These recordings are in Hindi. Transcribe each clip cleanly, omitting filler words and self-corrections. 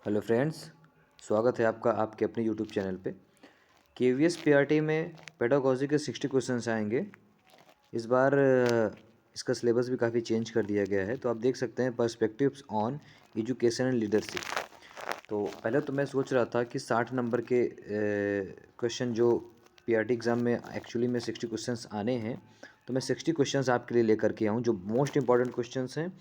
हेलो फ्रेंड्स, स्वागत है आपका आपके अपने यूट्यूब चैनल पे। केवीएस पीआरटी में पेडागोजी के 60 क्वेश्चंस आएंगे। इस बार इसका सिलेबस भी काफ़ी चेंज कर दिया गया है। तो आप देख सकते हैं perspectives on education and leadership. तो पहले तो मैं सोच रहा था कि 60 नंबर के क्वेश्चन जो पीआरटी एग्ज़ाम में एक्चुअली में 60 क्वेश्चंस आने हैं, तो मैं 60 क्वेश्चंस आपके लिए लेकर के आऊँ जो मोस्ट इंपॉर्टेंट क्वेश्चंस हैं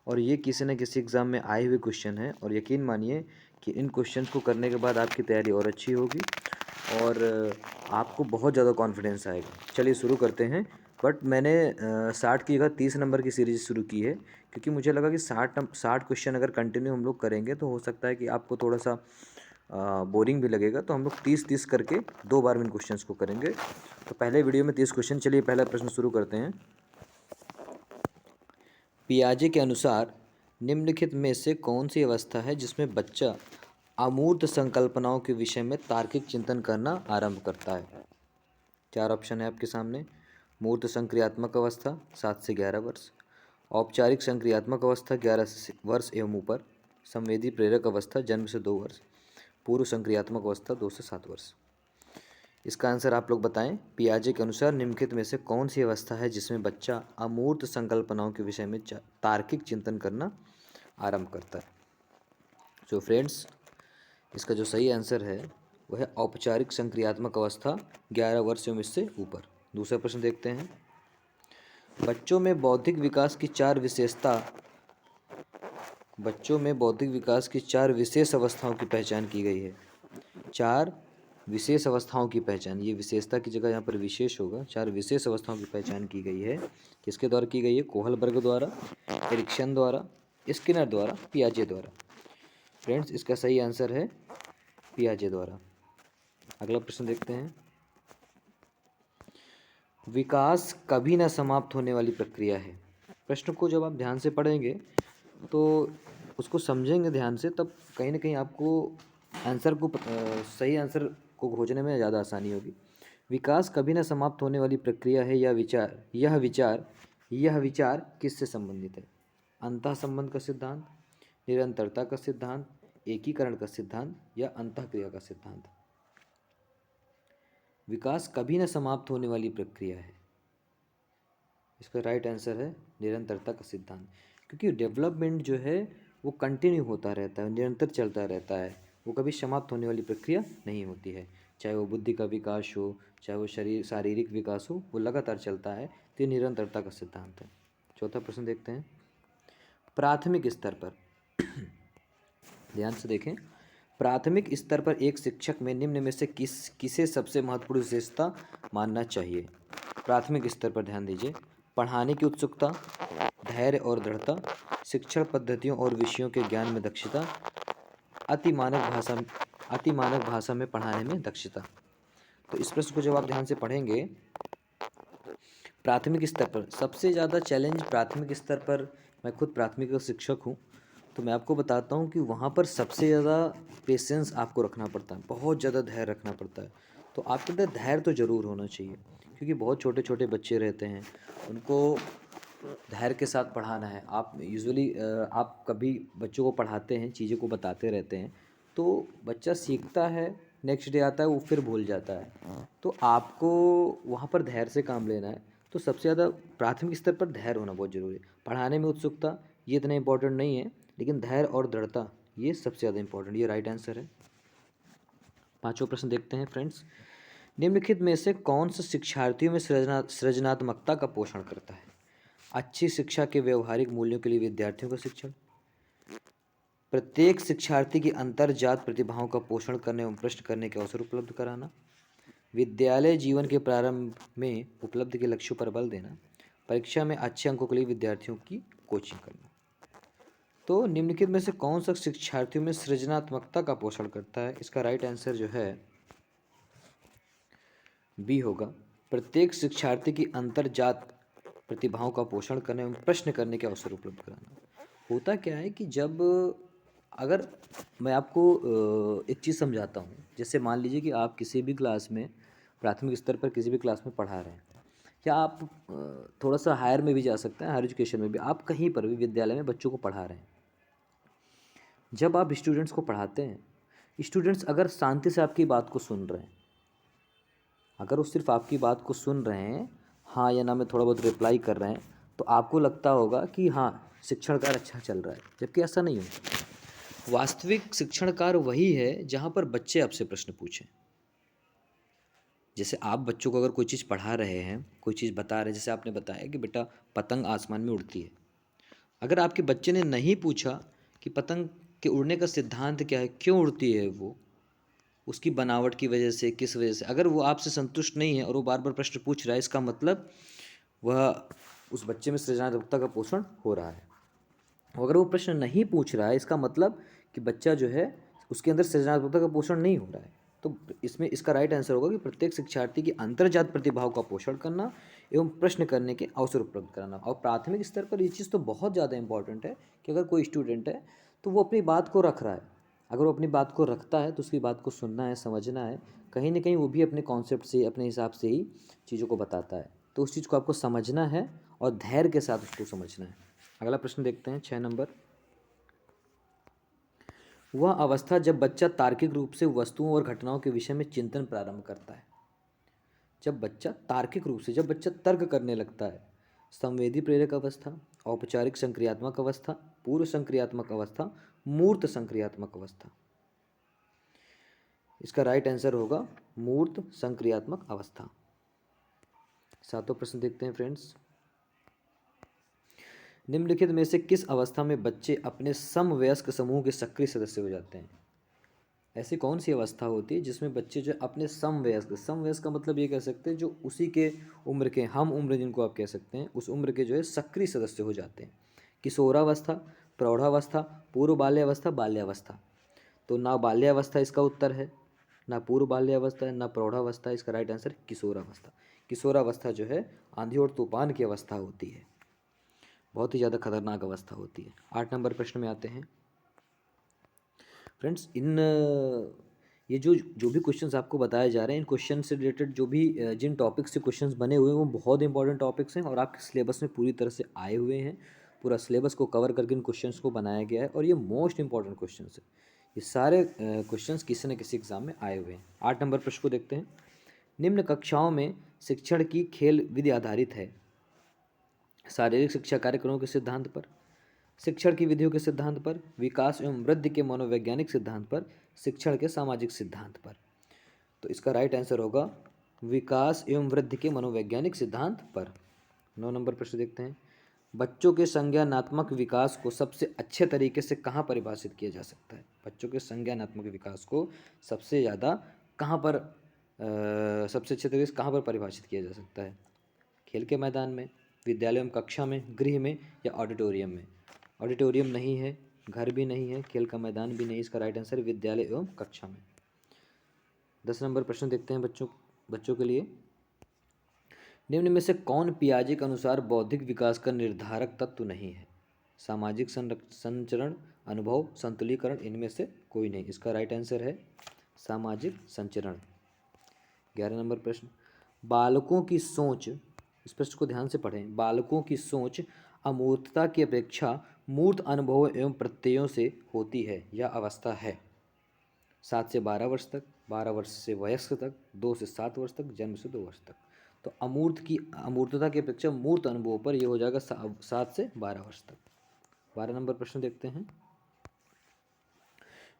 और ये किसी न किसी एग्ज़ाम में आए हुए क्वेश्चन हैं। और यकीन मानिए कि इन क्वेश्चंस को करने के बाद आपकी तैयारी और अच्छी होगी और आपको बहुत ज़्यादा कॉन्फिडेंस आएगा। चलिए शुरू करते हैं। बट मैंने 60 की जगह 30 नंबर की सीरीज़ शुरू की है क्योंकि मुझे लगा कि 60 क्वेश्चन अगर कंटिन्यू हम लोग करेंगे तो हो सकता है कि आपको थोड़ा सा बोरिंग भी लगेगा। तो हम लोग 30-30 करके 2 बार में इन क्वेश्चंस को करेंगे। तो पहले वीडियो में 30 क्वेश्चन। चलिए पहला प्रश्न शुरू करते हैं। पियाजे के अनुसार निम्नलिखित में से कौन सी अवस्था है जिसमें बच्चा अमूर्त संकल्पनाओं के विषय में तार्किक चिंतन करना आरंभ करता है? 4 ऑप्शन है आपके सामने। मूर्त संक्रियात्मक अवस्था 7 से 11 वर्ष, औपचारिक संक्रियात्मक अवस्था 11 वर्ष एवं ऊपर, संवेदी प्रेरक अवस्था जन्म से 2 वर्ष, पूर्व संक्रियात्मक अवस्था 2 से 7 वर्ष। इसका आंसर आप लोग बताएं। पियाजे के अनुसार निम्नलिखित में से कौन सी अवस्था है जिसमें बच्चा अमूर्त संकल्पनाओं के विषय में तार्किक चिंतन करना आरंभ करता है? सो फ्रेंड्स, इसका जो सही आंसर है वह है औपचारिक संक्रियात्मक अवस्था 11 वर्ष एवं इससे ऊपर। दूसरा प्रश्न देखते हैं। बच्चों में बौद्धिक विकास की 4 विशेषता बच्चों में बौद्धिक विकास की 4 विशेष अवस्थाओं की पहचान की गई है। 4 विशेष अवस्थाओं की पहचान, ये विशेषता की जगह यहाँ पर विशेष होगा। 4 विशेष अवस्थाओं की पहचान की गई है। किसके द्वारा की गई है? कोहलबर्ग द्वारा, एरिक्सन द्वारा, स्किनर द्वारा, पियाजे द्वारा। फ्रेंड्स, इसका सही आंसर है पियाजे द्वारा। अगला प्रश्न देखते हैं। विकास कभी न समाप्त होने वाली प्रक्रिया है। प्रश्न को जब आप ध्यान से पढ़ेंगे तो उसको समझेंगे ध्यान से, तब कहीं ना कहीं आपको सही आंसर को खोजने में ज़्यादा आसानी होगी। विकास कभी न समाप्त होने वाली प्रक्रिया है। यह विचार किससे संबंधित है? अंतः संबंध का सिद्धांत, निरंतरता का सिद्धांत, एकीकरण का सिद्धांत या अंतःक्रिया का सिद्धांत? विकास कभी न समाप्त होने वाली प्रक्रिया है। इसका राइट आंसर है निरंतरता का सिद्धांत। क्योंकि डेवलपमेंट जो है वो कंटिन्यू होता रहता है, निरंतर चलता रहता है। वो कभी समाप्त होने वाली प्रक्रिया नहीं होती है। चाहे वो बुद्धि का विकास हो, चाहे वो शारीरिक विकास हो, वो लगातार चलता है। तो ये निरंतरता का सिद्धांत है। चौथा प्रश्न देखते हैं। प्राथमिक स्तर पर ध्यान से देखें। प्राथमिक स्तर पर एक शिक्षक में निम्न में से किसे सबसे महत्वपूर्ण विशेषता मानना चाहिए? प्राथमिक स्तर पर ध्यान दीजिए। पढ़ाने की उत्सुकता, धैर्य और दृढ़ता, शिक्षण पद्धतियों और विषयों के ज्ञान में दक्षता, अति मानक भाषा अति मानक भाषा में पढ़ाने में दक्षता। तो इस प्रश्न को जब आप ध्यान से पढ़ेंगे, प्राथमिक स्तर पर सबसे ज़्यादा चैलेंज प्राथमिक स्तर पर, मैं खुद प्राथमिक का शिक्षक हूँ तो मैं आपको बताता हूँ कि वहाँ पर सबसे ज़्यादा पेशेंस आपको रखना पड़ता है, बहुत ज़्यादा धैर्य रखना पड़ता है। तो आपके अंदर धैर्य तो ज़रूर होना चाहिए क्योंकि बहुत छोटे छोटे बच्चे रहते हैं, उनको धैर्य के साथ पढ़ाना है। आप यूजुअली आप कभी बच्चों को पढ़ाते हैं, चीज़ों को बताते रहते हैं, तो बच्चा सीखता है, नेक्स्ट डे आता है वो फिर भूल जाता है। तो आपको वहाँ पर धैर्य से काम लेना है। तो सबसे ज़्यादा प्राथमिक स्तर पर धैर्य होना बहुत ज़रूरी है। पढ़ाने में उत्सुकता ये इतना इंपॉर्टेंट नहीं है, लेकिन धैर्य और दृढ़ता ये सबसे ज़्यादा इंपॉर्टेंट, ये राइट आंसर है। पांचवा प्रश्न देखते हैं फ्रेंड्स। निम्नलिखित में से कौन सा शिक्षार्थियों में सृजनात्मकता का पोषण करता है? अच्छी शिक्षा के व्यवहारिक मूल्यों के लिए विद्यार्थियों का शिक्षण, प्रत्येक शिक्षार्थी की अंतर्जात प्रतिभाओं का पोषण करने एवं प्रश्न करने के अवसर उपलब्ध कराना, विद्यालय जीवन के प्रारंभ में उपलब्धि के लक्ष्यों पर बल देना, परीक्षा में अच्छे अंकों के लिए विद्यार्थियों की कोचिंग करना। तो निम्नलिखित में से कौन सा शिक्षार्थियों में सृजनात्मकता का पोषण करता है? इसका राइट आंसर जो है बी होगा। प्रत्येक शिक्षार्थी की अंतर्जात प्रतिभाओं का पोषण करने एवं प्रश्न करने के अवसर उपलब्ध कराना। होता क्या है कि जब अगर मैं आपको एक चीज़ समझाता हूँ, जैसे मान लीजिए कि आप किसी भी क्लास में, प्राथमिक स्तर पर किसी भी क्लास में पढ़ा रहे हैं, या आप थोड़ा सा हायर में भी जा सकते हैं, हायर एजुकेशन में भी, आप कहीं पर भी विद्यालय में बच्चों को पढ़ा रहे हैं। जब आप स्टूडेंट्स को पढ़ाते हैं, स्टूडेंट्स अगर शांति से आपकी बात को सुन रहे हैं, अगर वो सिर्फ आपकी बात को सुन रहे हैं, हाँ या ना में थोड़ा बहुत रिप्लाई कर रहे हैं, तो आपको लगता होगा कि हाँ शिक्षण कार्य अच्छा चल रहा है, जबकि ऐसा नहीं होता। वास्तविक शिक्षण कार्य वही है जहाँ पर बच्चे आपसे प्रश्न पूछें। जैसे आप बच्चों को अगर कोई चीज़ पढ़ा रहे हैं, कोई चीज़ बता रहे हैं, जैसे आपने बताया कि बेटा पतंग आसमान में उड़ती है, अगर आपके बच्चे ने नहीं पूछा कि पतंग के उड़ने का सिद्धांत क्या है, क्यों उड़ती है वो, उसकी बनावट की वजह से, किस वजह से, अगर वो आपसे संतुष्ट नहीं है और वो बार बार प्रश्न पूछ रहा है, इसका मतलब वह उस बच्चे में सृजनात्मकता का पोषण हो रहा है। अगर वो प्रश्न नहीं पूछ रहा है, इसका मतलब कि बच्चा जो है उसके अंदर सृजनात्मकता का पोषण नहीं हो रहा है। तो इसमें इसका राइट आंसर होगा कि प्रत्येक शिक्षार्थी की अंतर्जात प्रतिभाओं का पोषण करना एवं प्रश्न करने के अवसर उपलब्ध कराना। और प्राथमिक स्तर पर ये चीज़ तो बहुत ज़्यादा इंपॉर्टेंट है कि अगर कोई स्टूडेंट है तो वो अपनी बात को रख रहा है, अगर वो अपनी बात को रखता है तो उसकी बात को सुनना है, समझना है, कहीं ना कहीं वो भी अपने कॉन्सेप्ट से, अपने हिसाब से ही चीज़ों को बताता है, तो उस चीज़ को आपको समझना है और धैर्य के साथ उसको समझना है। अगला प्रश्न देखते हैं 6 नंबर। वह अवस्था जब बच्चा तार्किक रूप से वस्तुओं और घटनाओं के विषय में चिंतन प्रारंभ करता है। जब बच्चा तार्किक रूप से, जब बच्चा तर्क करने लगता है। संवेदी प्रेरक अवस्था, औपचारिक संक्रियात्मक अवस्था, पूर्व संक्रियात्मक अवस्था, मूर्त संक्रियात्मक अवस्था। इसका राइट आंसर होगा मूर्त संक्रियात्मक अवस्था। सातों प्रश्न देखते हैं फ्रेंड्स। निम्नलिखित में से किस अवस्था में बच्चे अपने समवयस्क समूह के सक्रिय सदस्य हो जाते हैं? ऐसी कौन सी अवस्था होती है जिसमें बच्चे जो अपने समवयस्क, समवयस्क का मतलब ये कह सकते हैं जो उसी के उम्र के, हम उम्र जिनको आप कह सकते हैं, उस उम्र के जो है सक्रिय सदस्य हो जाते हैं? किशोरावस्था, प्रौढ़ावस्था, पूर्व बाल्यावस्था, बाल्यावस्था। तो ना बाल्यावस्था इसका उत्तर है, ना पूर्व बाल्यावस्था है, ना प्रौढ़ावस्था। इसका राइट आंसर किशोरावस्था। किशोरावस्था जो है आंधी और तूफान की अवस्था होती है, बहुत ही ज़्यादा खतरनाक अवस्था होती है। 8 नंबर प्रश्न में आते हैं फ्रेंड्स। ये जो जो भी क्वेश्चंस आपको बताए जा रहे हैं, इन क्वेश्चन से रिलेटेड जो भी जिन टॉपिक्स से क्वेश्चंस बने हुए हैं वो बहुत इंपॉर्टेंट टॉपिक्स हैं और आपके सिलेबस में पूरी तरह से आए हुए हैं। पूरा सिलेबस को कवर करके इन क्वेश्चंस को बनाया गया है और ये मोस्ट इंपॉर्टेंट क्वेश्चंस है। ये सारे क्वेश्चंस किसी न किसी एग्जाम में आए हुए हैं। 8 नंबर प्रश्न को देखते हैं। निम्न कक्षाओं में शिक्षण की खेल विधि आधारित है। शारीरिक शिक्षा कार्यक्रमों के सिद्धांत पर, शिक्षण की विधियों के सिद्धांत पर, विकास एवं वृद्धि के मनोवैज्ञानिक सिद्धांत पर, शिक्षण के सामाजिक सिद्धांत पर। तो इसका राइट आंसर होगा विकास एवं वृद्धि के मनोवैज्ञानिक सिद्धांत पर। 9 नंबर प्रश्न देखते हैं। बच्चों के संज्ञानात्मक विकास को सबसे अच्छे तरीके से कहाँ परिभाषित किया जा सकता है? बच्चों के संज्ञानात्मक विकास को सबसे ज़्यादा कहाँ पर सबसे अच्छे तरीके से कहाँ पर परिभाषित किया जा सकता है? खेल के मैदान में, विद्यालय एवं कक्षा में, गृह में या ऑडिटोरियम में? ऑडिटोरियम नहीं है, घर भी नहीं है, खेल का मैदान भी नहीं। इसका राइट आंसर विद्यालय एवं कक्षा में। 10 नंबर प्रश्न देखते हैं बच्चों के लिए। निम्न में से कौन पियाजे के अनुसार बौद्धिक विकास का निर्धारक तत्व नहीं है? सामाजिक संचरण, अनुभव, संतुलीकरण, इनमें से कोई नहीं। इसका राइट आंसर है सामाजिक संचरण। 11 नंबर प्रश्न। बालकों की सोच, इस प्रश्न को ध्यान से पढ़ें। बालकों की सोच अमूर्तता की अपेक्षा मूर्त अनुभवों एवं प्रत्ययों से होती है या अवस्था है? 7 से 12 वर्ष तक, 12 वर्ष से वयस्क तक, 2 से 7 वर्ष तक, जन्म से 2 वर्ष तक। तो अमूर्तता की अपेक्षा मूर्त अनुभवों पर यह हो जाएगा 7 से 12 वर्ष तक। 12 नंबर प्रश्न देखते हैं।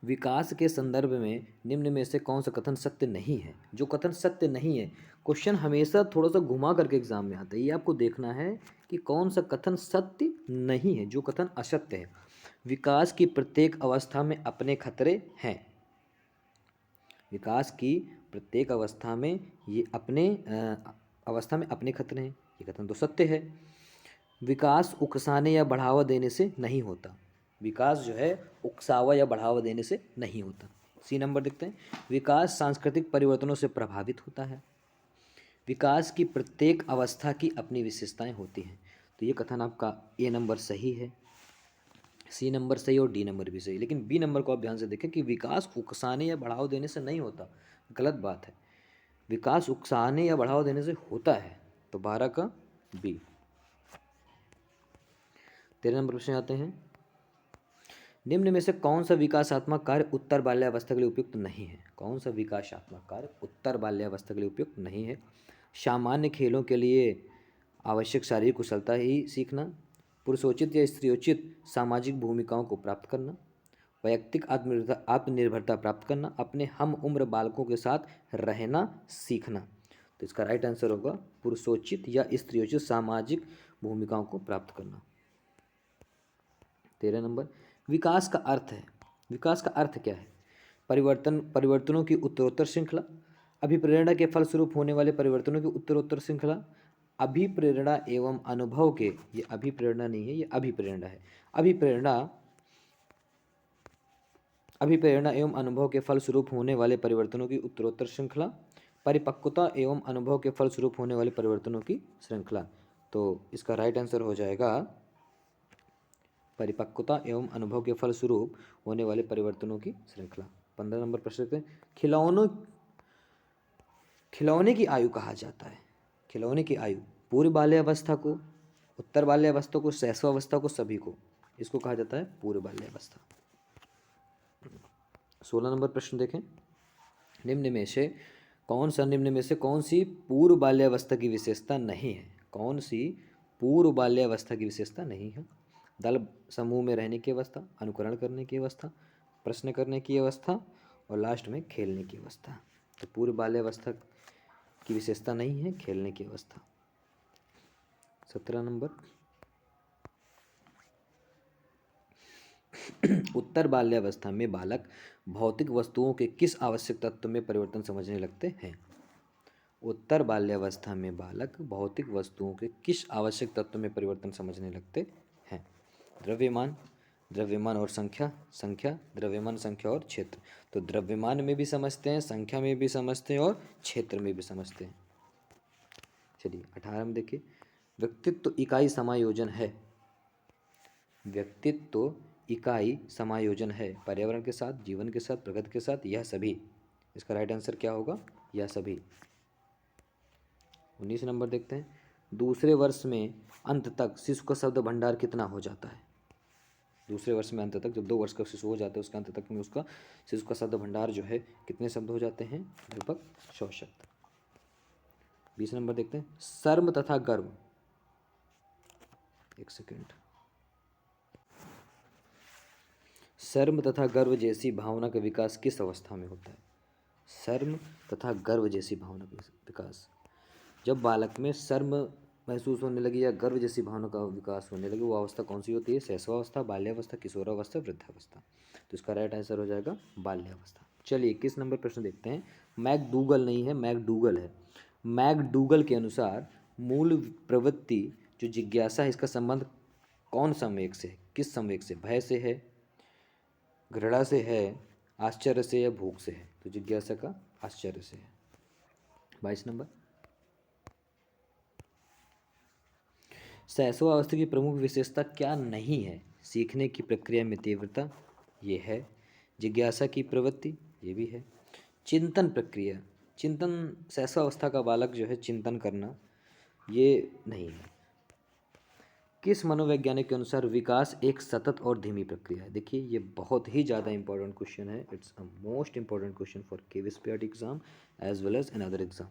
विकास के संदर्भ में निम्न में से कौन सा कथन सत्य नहीं है? जो कथन सत्य नहीं है, क्वेश्चन हमेशा थोड़ा सा घुमा करके एग्जाम में आता है, ये आपको देखना है कि कौन सा कथन सत्य नहीं है, जो कथन असत्य है। विकास की प्रत्येक अवस्था में अपने खतरे हैं। विकास की प्रत्येक अवस्था में ये अपने अवस्था में अपने खतरे हैं, ये कथन तो सत्य है। विकास उकसाने या बढ़ावा देने से नहीं होता। विकास जो है उकसावा या बढ़ावा देने से नहीं होता। सी नंबर देखते हैं। विकास सांस्कृतिक परिवर्तनों से प्रभावित होता है। विकास की प्रत्येक अवस्था की अपनी विशेषताएं होती हैं। तो ये कथन आपका ए नंबर सही है, सी नंबर सही और डी नंबर भी सही। लेकिन बी नंबर को आप ध्यान से देखें कि विकास उकसाने या बढ़ावा देने से नहीं होता, गलत बात है। विकास उकसाने या बढ़ावा देने से होता है। तो 12 का बी। 13 नंबर प्रश्न आते हैं। निम्न में से कौन सा विकासात्मक कार्य उत्तर बाल्यावस्था के लिए उपयुक्त नहीं है? कौन सा विकासात्मक कार्य उत्तर बाल्यावस्था के लिए उपयुक्त नहीं है? सामान्य खेलों के लिए आवश्यक शारीरिक कुशलता ही सीखना, पुरुषोचित या स्त्रियोचित सामाजिक भूमिकाओं को प्राप्त करना, वैयक्तिक आत्मनिर्भरता प्राप्त करना, अपने हम उम्र बालकों के साथ रहना सीखना। तो इसका राइट आंसर होगा पुरुषोचित या स्त्रियोचित सामाजिक भूमिकाओं को प्राप्त करना। 13 नंबर, विकास का अर्थ है। विकास का अर्थ क्या है? परिवर्तनों की उत्तरोत्तर श्रृंखला, अभिप्रेरणा के फलस्वरूप होने वाले परिवर्तनों की उत्तरोत्तर श्रृंखला, अभिप्रेरणा एवं अनुभव के, ये अभिप्रेरणा नहीं है, ये अभिप्रेरणा है। अभिप्रेरणा एवं अनुभव के फलस्वरूप होने वाले परिवर्तनों की उत्तरोत्तर श्रृंखला, परिपक्वता एवं अनुभव के फलस्वरूप होने वाले परिवर्तनों की श्रृंखला। तो इसका राइट आंसर हो जाएगा परिपक्वता एवं अनुभव के फलस्वरूप होने वाले परिवर्तनों की श्रृंखला। 15 नंबर प्रश्न देखते हैं, खिलौने की आयु कहा जाता है। खिलौने की आयु पूर्व बाल्यावस्था को, उत्तर बाल्यावस्था को, शैशवावस्था को, सभी को, इसको कहा जाता है पूर्व बाल्यावस्था। 16 नंबर प्रश्न देखें, निम्न में से कौन सी पूर्व बाल्यावस्था की विशेषता नहीं है? कौन सी पूर्व बाल्यावस्था की विशेषता नहीं है? दल समूह में रहने की अवस्था, अनुकरण करने की अवस्था, प्रश्न करने की अवस्था और लास्ट में खेलने की अवस्था। तो पूर्व बाल्यावस्था की विशेषता नहीं है खेलने की अवस्था। 17 नंबर, उत्तर बाल्यावस्था में बालक भौतिक वस्तुओं के किस आवश्यक तत्व में परिवर्तन समझने लगते हैं? उत्तर बाल्यावस्था में बालक भौतिक वस्तुओं के किस आवश्यक तत्व में परिवर्तन समझने लगते हैं? द्रव्यमान और संख्या, द्रव्यमान, संख्या और क्षेत्र। तो द्रव्यमान में भी समझते हैं, संख्या में भी समझते हैं और क्षेत्र में भी समझते हैं। चलिए 18 में देखिए, व्यक्तित्व इकाई समायोजन है। व्यक्तित्व इकाई समायोजन है पर्यावरण के साथ, जीवन के साथ, प्रकृति के साथ, यह सभी। इसका राइट आंसर क्या होगा? यह सभी। 19 नंबर देखते हैं, दूसरे वर्ष में अंत तक शिशु का शब्द भंडार कितना हो जाता है? दूसरे वर्ष में अंत तक, जब 2 वर्ष का शिशु हो जाता है उसके अंत तक में उसका शिशु का शब्द भंडार जो है कितने शब्द हो जाते हैं? लगभग 100 शब्द। 20 नंबर देखते हैं, शर्म तथा गर्व, एक सेकेंड, शर्म तथा गर्व जैसी भावना का विकास किस अवस्था में होता है? शर्म तथा गर्व जैसी भावना का विकास, जब बालक में शर्म महसूस होने लगी या गर्व जैसी भावना का विकास होने लगी, वो अवस्था कौन सी होती है? शैशवावस्था, बाल्यावस्था, किशोरावस्था, वृद्धावस्था। तो इसका राइट आंसर हो जाएगा बाल्यावस्था। चलिए 21 नंबर प्रश्न देखते हैं, मैकडूगल नहीं है, मैकडूगल है। मैकडूगल के अनुसार मूल प्रवृत्ति जो जिज्ञासा है, इसका संबंध कौन संवेग से है? किस संवेग से? भय से है, घृणा से है, आश्चर्य से या भूख से है? तो जिज्ञासा का आश्चर्य से है। 22 नंबर, शैशवावस्था की प्रमुख विशेषता क्या नहीं है? सीखने की प्रक्रिया में तीव्रता, ये है। जिज्ञासा की प्रवृत्ति, ये भी है। चिंतन प्रक्रिया, चिंतन, शैशवावस्था का बालक जो है चिंतन करना, ये नहीं है। किस मनोवैज्ञानिक के अनुसार विकास एक सतत और धीमी प्रक्रिया है? देखिए ये बहुत ही ज़्यादा इंपॉर्टेंट क्वेश्चन है, it's a most important question for KVS PRT exam as well as another exam.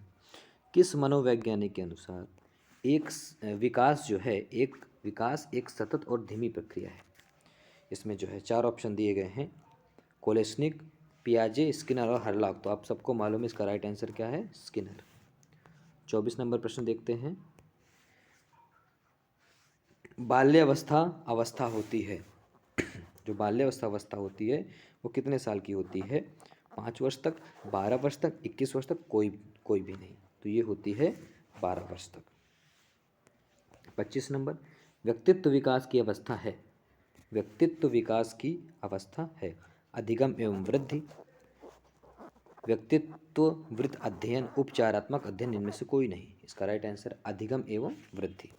किस मनोवैज्ञानिक के अनुसार विकास जो है, विकास एक सतत और धीमी प्रक्रिया है? इसमें जो है 4 ऑप्शन दिए गए हैं, कोलेस्निक, पियाजे, स्किनर और हरलॉक। तो आप सबको मालूम है इसका राइट आंसर क्या है? स्किनर। 24 नंबर प्रश्न देखते हैं, बाल्यावस्था अवस्था होती है, जो बाल्यावस्था अवस्था होती है वो कितने साल की होती है? 5 वर्ष तक, 12 वर्ष तक, 21 वर्ष तक, कोई भी नहीं। तो ये होती है 12 वर्ष तक। 25 नंबर, व्यक्तित्व विकास की अवस्था है। व्यक्तित्व विकास की अवस्था है अधिगम एवं वृद्धि, व्यक्तित्व वृत्त अध्ययन, उपचारात्मक अध्ययन, इनमें से कोई नहीं। इसका राइट आंसर अधिगम एवं वृद्धि।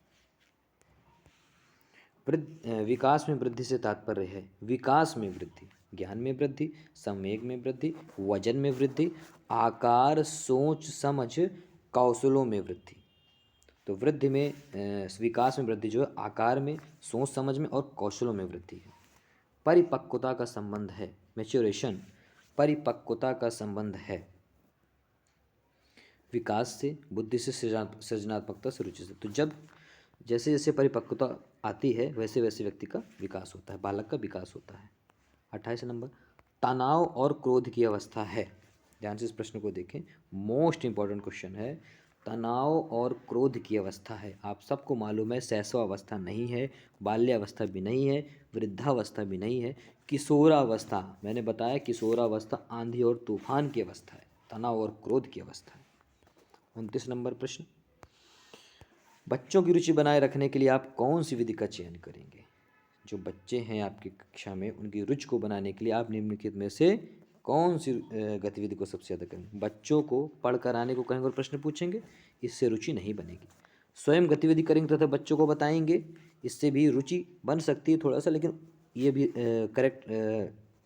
विकास में वृद्धि से तात्पर्य है विकास में वृद्धि, ज्ञान में वृद्धि, संवेग में वृद्धि, वजन में वृद्धि, आकार, सोच, समझ, कौशलों में वृद्धि। तो वृद्धि में विकास में वृद्धि जो है आकार में, सोच समझ में और कौशलों में वृद्धि है। परिपक्वता का संबंध है। मैच्योरेशन परिपक्वता का संबंध है। विकास से, बुद्धि से, सृजनात्मकता से, रुचि से। तो जब जैसे जैसे परिपक्वता आती है वैसे वैसे व्यक्ति का विकास होता है, बालक का विकास होता है। 28 नंबर, तनाव और क्रोध की अवस्था है। ध्यान से इस प्रश्न को देखें, मोस्ट इंपॉर्टेंट क्वेश्चन है। तनाव और क्रोध की अवस्था है। आप सबको मालूम है शैशवावस्था नहीं है, बाल्यावस्था भी नहीं है, वृद्धावस्था भी नहीं है, किशोरावस्था। मैंने बताया किशोरावस्था आंधी और तूफान की अवस्था है, तनाव और क्रोध की अवस्था है। 29 नंबर प्रश्न, बच्चों की रुचि बनाए रखने के लिए आप कौन सी विधि का चयन करेंगे? जो बच्चे हैं आपकी कक्षा में उनकी रुचि को बनाने के लिए आप निम्नलिखित में से कौन सी गतिविधि को सबसे ज़्यादा करेंगे? बच्चों को पढ़ कर आने को कहेंगे और प्रश्न पूछेंगे, इससे रुचि नहीं बनेगी। स्वयं गतिविधि करेंगे तथा बच्चों को बताएंगे, इससे भी रुचि बन सकती है थोड़ा सा, लेकिन ये भी करेक्ट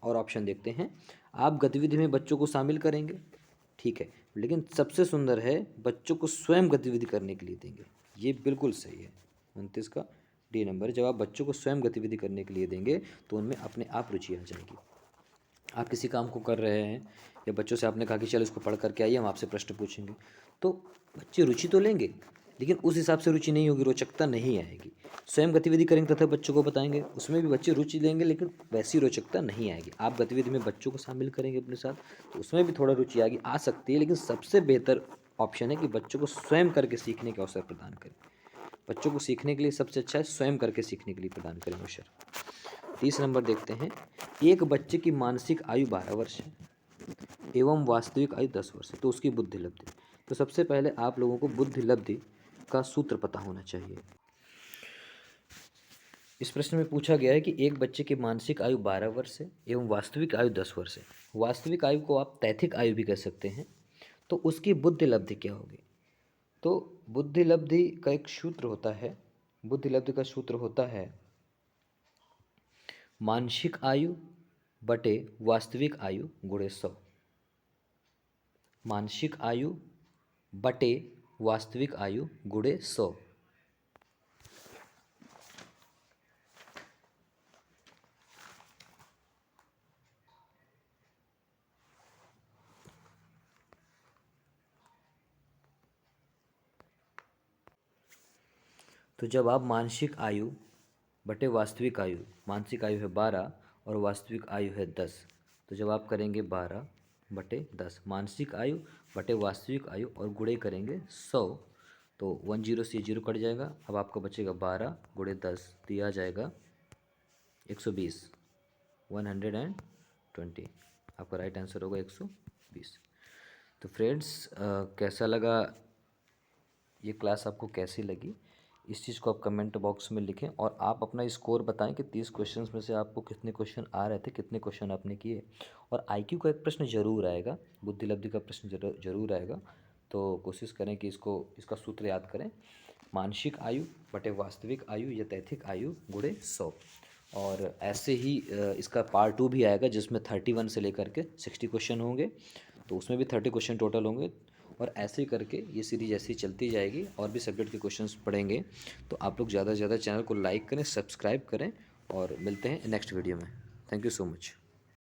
और ऑप्शन देखते हैं। आप गतिविधि में बच्चों को शामिल करेंगे, ठीक है, लेकिन सबसे सुंदर है बच्चों को स्वयं गतिविधि करने के लिए देंगे, ये बिल्कुल सही है। 29 का डी नंबर, जब आप बच्चों को स्वयं गतिविधि करने के लिए देंगे तो उनमें अपने आप रुचि आ जाएगी। आप किसी काम को कर रहे हैं या बच्चों से आपने कहा कि चलो इसको पढ़ करके आइए, हम आपसे प्रश्न पूछेंगे, तो बच्चे रुचि तो लेंगे लेकिन उस हिसाब से रुचि नहीं होगी, रोचकता नहीं आएगी। स्वयं गतिविधि करेंगे तथा बच्चों को बताएंगे, उसमें भी बच्चे रुचि लेंगे लेकिन वैसी रोचकता नहीं आएगी। आप गतिविधि में बच्चों को शामिल करेंगे अपने साथ तो उसमें भी थोड़ा रुचि आएगी, आ सकती है, लेकिन सबसे बेहतर ऑप्शन है कि बच्चों को स्वयं करके सीखने के अवसर प्रदान करें। बच्चों को सीखने के लिए सबसे अच्छा है स्वयं करके सीखने के लिए प्रदान करें अवसर। 30 नंबर देखते हैं, एक बच्चे की मानसिक आयु 12 वर्ष है एवं वास्तविक आयु 10 वर्ष है, तो उसकी बुद्धि लब्धि। तो सबसे पहले आप लोगों को बुद्धि लब्धि का सूत्र पता होना चाहिए। इस प्रश्न में पूछा गया है कि एक बच्चे की मानसिक आयु 12 वर्ष है एवं वास्तविक आयु 10 वर्ष है। वास्तविक आयु को आप तैथिक आयु भी कह सकते हैं। तो उसकी बुद्धि लब्धि क्या होगी? तो बुद्धि लब्धि का एक सूत्र होता है, बुद्धि लब्धि का सूत्र होता है मानसिक आयु बटे वास्तविक आयु गुणे 100। मानसिक आयु बटे वास्तविक आयु गुणे 100। तो जब आप मानसिक आयु बटे वास्तविक आयु, मानसिक आयु है 12 और वास्तविक आयु है 10, तो जब आप करेंगे 12 बटे 10, मानसिक आयु बटे वास्तविक आयु और गुणे करेंगे 100, तो 10 से 0 कट जाएगा। अब आपका बचेगा 12 गुणे 10, दिया आ जाएगा 120, 120। आपका राइट आंसर होगा 120। तो फ्रेंड्स, कैसा लगा ये क्लास, आपको कैसी लगी, इस चीज़ को आप कमेंट बॉक्स में लिखें और आप अपना स्कोर बताएं कि 30 क्वेश्चंस में से आपको कितने क्वेश्चन आ रहे थे, कितने क्वेश्चन आपने किए। और आईक्यू का एक प्रश्न जरूर आएगा, बुद्धि लब्धि का प्रश्न जरूर आएगा, तो कोशिश करें कि इसका सूत्र याद करें, मानसिक आयु बटे वास्तविक आयु या तैथिक आयु गुणे 100। और ऐसे ही इसका पार्ट 2 भी आएगा जिसमें 31 से लेकर के 60 क्वेश्चन होंगे, तो उसमें भी 30 क्वेश्चन टोटल होंगे। और ऐसे ही करके ये सीरीज ऐसी चलती जाएगी और भी सब्जेक्ट के क्वेश्चंस पढ़ेंगे। तो आप लोग ज़्यादा से ज़्यादा चैनल को लाइक करें, सब्सक्राइब करें और मिलते हैं नेक्स्ट वीडियो में। Thank you so much.